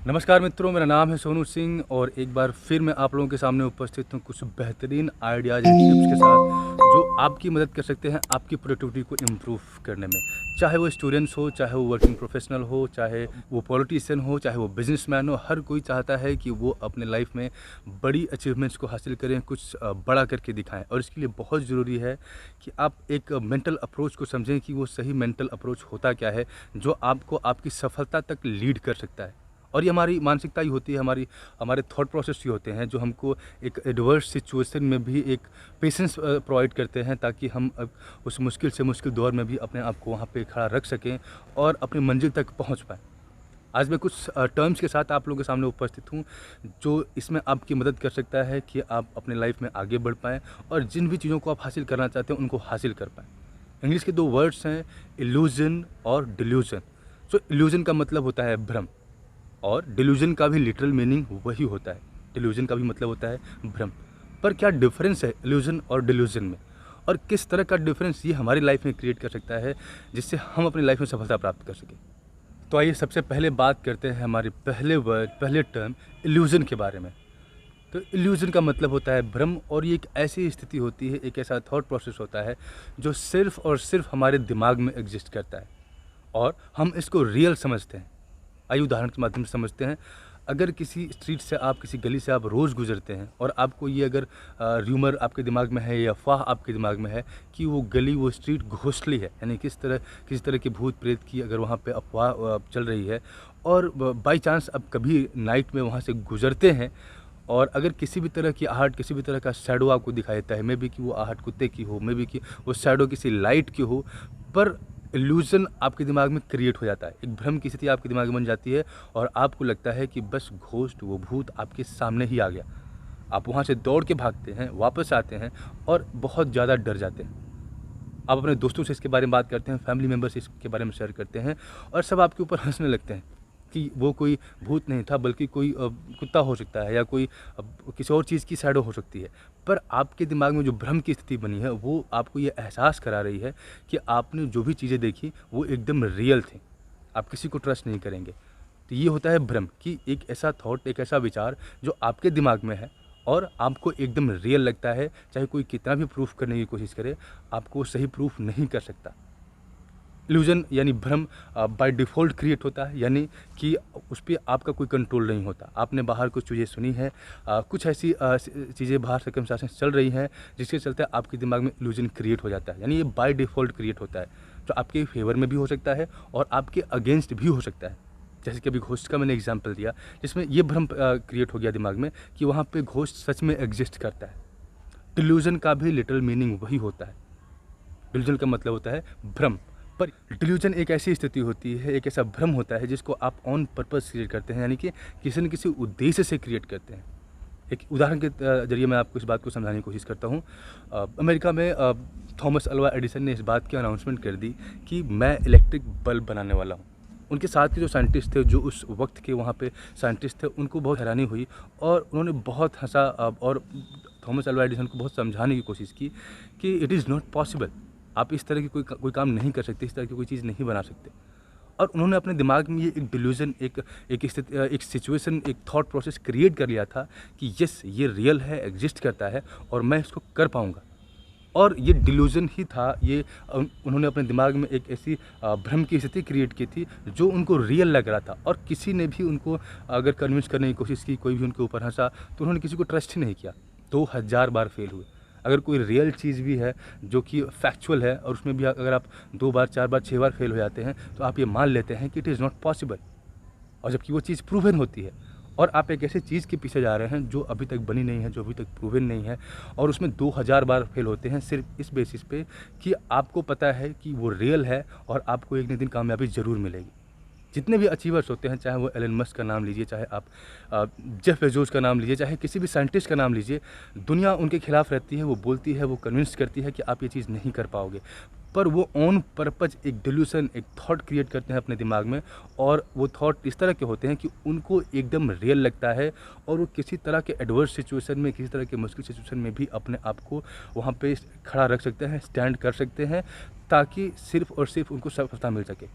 नमस्कार मित्रों, मेरा नाम है सोनू सिंह और एक बार फिर मैं आप लोगों के सामने उपस्थित हूँ कुछ बेहतरीन आइडियाज़ एंड टिप्स के साथ जो आपकी मदद कर सकते हैं आपकी प्रोडक्टिविटी को इम्प्रूव करने में। चाहे वो स्टूडेंट्स हो, चाहे वो वर्किंग प्रोफेशनल हो, चाहे वो पॉलिटिशियन हो, चाहे वो बिजनेसमैन हो, हर कोई चाहता है कि वो अपने लाइफ में बड़ी अचीवमेंट्स को हासिल करें, कुछ बड़ा करके दिखाएं। और इसके लिए बहुत ज़रूरी है कि आप एक मेंटल अप्रोच को समझें कि वो सही मेंटल अप्रोच होता क्या है जो आपको आपकी सफलता तक लीड कर सकता है। और ये हमारी मानसिकता ही होती है, हमारे थॉट प्रोसेस ही होते हैं जो हमको एक एडवर्स सिचुएशन में भी एक पेशेंस प्रोवाइड करते हैं ताकि हम उस मुश्किल से मुश्किल दौर में भी अपने आप को वहाँ पे खड़ा रख सकें और अपनी मंजिल तक पहुँच पाएँ। आज मैं कुछ टर्म्स के साथ आप लोगों के सामने उपस्थित हूँ जो इसमें आपकी मदद कर सकता है कि आप अपने लाइफ में आगे बढ़ पाएँ और जिन भी चीज़ों को आप हासिल करना चाहते हैं उनको हासिल कर पाएँ। इंग्लिश के 2 वर्ड्स हैं, इल्यूज़न और डिल्यूज़न। सो इल्यूज़न का मतलब होता है भ्रम और डिल्यूजन का भी लिटरल मीनिंग वही होता है। डिल्यूजन का भी मतलब होता है भ्रम। पर क्या डिफरेंस है इल्यूजन और डिल्यूजन में, और किस तरह का डिफरेंस ये हमारी लाइफ में क्रिएट कर सकता है जिससे हम अपनी लाइफ में सफलता प्राप्त कर सकें। तो आइए सबसे पहले बात करते हैं हमारे पहले टर्म इल्यूजन के बारे में। तो इल्यूजन का मतलब होता है भ्रम, और ये एक ऐसी स्थिति होती है, एक ऐसा थॉट प्रोसेस होता है जो सिर्फ़ और सिर्फ हमारे दिमाग में एग्जिस्ट करता है और हम इसको रियल समझते हैं। आइए उदाहरण के माध्यम से समझते हैं। अगर किसी स्ट्रीट से आप, किसी गली से आप रोज़ गुजरते हैं और आपको ये अगर र्यूमर आपके दिमाग में है या अफवाह आपके दिमाग में है कि वो गली, वो स्ट्रीट घोस्टली है, यानी किसी तरह के भूत प्रेत की अगर वहाँ पे अफवाह चल रही है, और बाई चांस आप कभी नाइट में वहाँ से गुजरते हैं और अगर किसी भी तरह की आहट, किसी भी तरह का शैडो आपको दिखाई देता है, मे बी कि वो आहट कुत्ते की हो, मे बी कि वो शैडो किसी लाइट की हो, पर इल्यूज़न आपके दिमाग में क्रिएट हो जाता है। एक भ्रम की स्थिति आपके दिमाग में बन जाती है और आपको लगता है कि बस घोस्ट, वो भूत आपके सामने ही आ गया। आप वहाँ से दौड़ के भागते हैं, वापस आते हैं और बहुत ज़्यादा डर जाते हैं। आप अपने दोस्तों से इसके बारे में बात करते हैं, फैमिली मेम्बर से इसके बारे में शेयर करते हैं और सब आपके ऊपर हँसने लगते हैं कि वो कोई भूत नहीं था बल्कि कोई कुत्ता हो सकता है या कोई किसी और चीज़ की शैडो हो सकती है। पर आपके दिमाग में जो भ्रम की स्थिति बनी है वो आपको ये एहसास करा रही है कि आपने जो भी चीज़ें देखी वो एकदम रियल थी। आप किसी को ट्रस्ट नहीं करेंगे। तो ये होता है भ्रम, कि एक ऐसा थॉट, एक ऐसा विचार जो आपके दिमाग में है और आपको एकदम रियल लगता है, चाहे कोई कितना भी प्रूफ करने की कोशिश करे, आपको सही प्रूफ नहीं कर सकता। इल्यूजन यानी भ्रम बाय डिफ़ॉल्ट क्रिएट होता है, यानी कि उस पे आपका कोई कंट्रोल नहीं होता। आपने बाहर कुछ चीज़ें सुनी हैं, कुछ ऐसी चीज़ें बाहर सर्कमस्टेंसेस चल रही हैं जिसके चलते आपके दिमाग में इल्यूजन क्रिएट हो जाता है, यानी ये बाय डिफ़ॉल्ट क्रिएट होता है, जो आपके फेवर में भी हो सकता है और आपके अगेंस्ट भी हो सकता है। जैसे कि अभी घोस्ट का मैंने एग्जाम्पल दिया, जिसमें ये भ्रम क्रिएट हो गया दिमाग में कि वहाँ पे घोस्ट सच में एग्जिस्ट करता है। डिल्यूजन का भी लिटरल मीनिंग वही होता है। डिल्यूजन का मतलब होता है भ्रम। पर डिल्यूजन एक ऐसी स्थिति होती है, एक ऐसा भ्रम होता है जिसको आप ऑन पर्पस क्रिएट करते हैं, यानी कि किसी न किसी उद्देश्य से क्रिएट करते हैं। एक उदाहरण के जरिए मैं आपको इस बात को समझाने की कोशिश करता हूँ। अमेरिका में थॉमस अल्वा एडिसन ने इस बात की अनाउंसमेंट कर दी कि मैं इलेक्ट्रिक बल्ब बनाने वाला हूँ। उनके साथ के जो साइंटिस्ट थे, जो उस वक्त के वहाँ पे साइंटिस्ट थे, उनको बहुत हैरानी हुई और उन्होंने बहुत हंसा और थॉमस अल्वा एडिसन को बहुत समझाने की कोशिश की कि इट इज़ नॉट पॉसिबल। आप इस तरह की कोई काम नहीं कर सकते, इस तरह की कोई चीज़ नहीं बना सकते। और उन्होंने अपने दिमाग में ये एक डिल्यूजन, एक स्थिति, एक सिचुएशन, एक थॉट प्रोसेस क्रिएट कर लिया था कि यस, ये रियल है, एग्जिस्ट करता है और मैं इसको कर पाऊँगा। और ये डिल्यूजन ही था, ये उन्होंने अपने दिमाग में एक ऐसी भ्रम की स्थिति क्रिएट की थी जो उनको रियल लग रहा था, और किसी ने भी उनको अगर कन्विंस करने की कोशिश की, कोई भी उनके ऊपर हँसा, तो उन्होंने किसी को ट्रस्ट ही नहीं किया। 2000 बार फेल हुए। अगर कोई रियल चीज़ भी है जो कि फैक्चुअल है और उसमें भी अगर आप 2 बार, 4 बार, 6 बार फेल हो जाते हैं तो आप ये मान लेते हैं कि इट इज़ नॉट पॉसिबल, और जबकि वो चीज़ प्रूवन होती है और आप एक ऐसी चीज़ के पीछे जा रहे हैं जो अभी तक बनी नहीं है, जो अभी तक प्रूवन नहीं है, और उसमें 2000 बार फेल होते हैं सिर्फ इस बेसिस पे कि आपको पता है कि वो रियल है और आपको एक न दिन कामयाबी ज़रूर मिलेगी। जितने भी अचीवर्स होते हैं, चाहे वो एलन मस्क का नाम लीजिए, चाहे आप जेफ बेजोस का नाम लीजिए, चाहे किसी भी साइंटिस्ट का नाम लीजिए, दुनिया उनके खिलाफ रहती है, वो बोलती है, वो कन्विंस करती है कि आप ये चीज़ नहीं कर पाओगे, पर वो ऑन पर्पज एक डिल्यूशन, एक थॉट क्रिएट करते हैं अपने दिमाग में, और वो थॉट इस तरह के होते हैं कि उनको एकदम रियल लगता है और वो किसी तरह के एडवर्स सिचुएशन में, किसी तरह के मुश्किल सिचुएशन में भी अपने आप को वहाँ पे खड़ा रख सकते हैं, स्टैंड कर सकते हैं, ताकि सिर्फ और सिर्फ उनको सफलता मिल सके।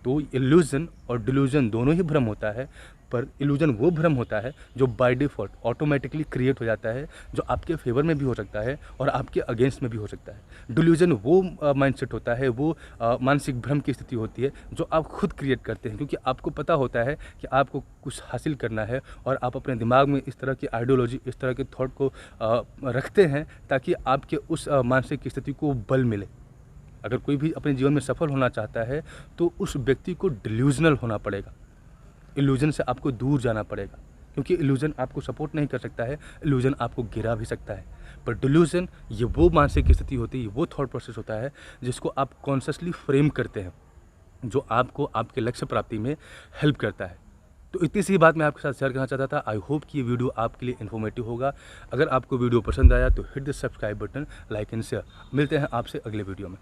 तो इल्यूज़न और डिल्यूज़न दोनों ही भ्रम होता है, पर इल्यूज़न वो भ्रम होता है जो बाय डिफ़ॉल्ट ऑटोमेटिकली क्रिएट हो जाता है, जो आपके फेवर में भी हो सकता है और आपके अगेंस्ट में भी हो सकता है। डिल्यूज़न वो माइंडसेट होता है, वो मानसिक भ्रम की स्थिति होती है जो आप खुद क्रिएट करते हैं, क्योंकि आपको पता होता है कि आपको कुछ हासिल करना है और आप अपने दिमाग में इस तरह की आइडियोलॉजी, इस तरह के थॉट को रखते हैं ताकि आपके उस मानसिक स्थिति को बल मिले। अगर कोई भी अपने जीवन में सफल होना चाहता है तो उस व्यक्ति को डिल्यूजनल होना पड़ेगा, इल्यूजन से आपको दूर जाना पड़ेगा, क्योंकि इल्यूजन आपको सपोर्ट नहीं कर सकता है, इल्यूजन आपको गिरा भी सकता है। पर डिल्यूजन ये वो मानसिक स्थिति होती है, वो थॉट प्रोसेस होता है जिसको आप कॉन्शियसली फ्रेम करते हैं, जो आपको आपके लक्ष्य प्राप्ति में हेल्प करता है। तो इतनी सी बात मैं आपके साथ शेयर करना चाहता था। आई होप कि ये वीडियो आपके लिए इन्फॉर्मेटिव होगा। अगर आपको वीडियो पसंद आया तो hit the subscribe button, like and share. मिलते हैं आपसे अगले वीडियो में।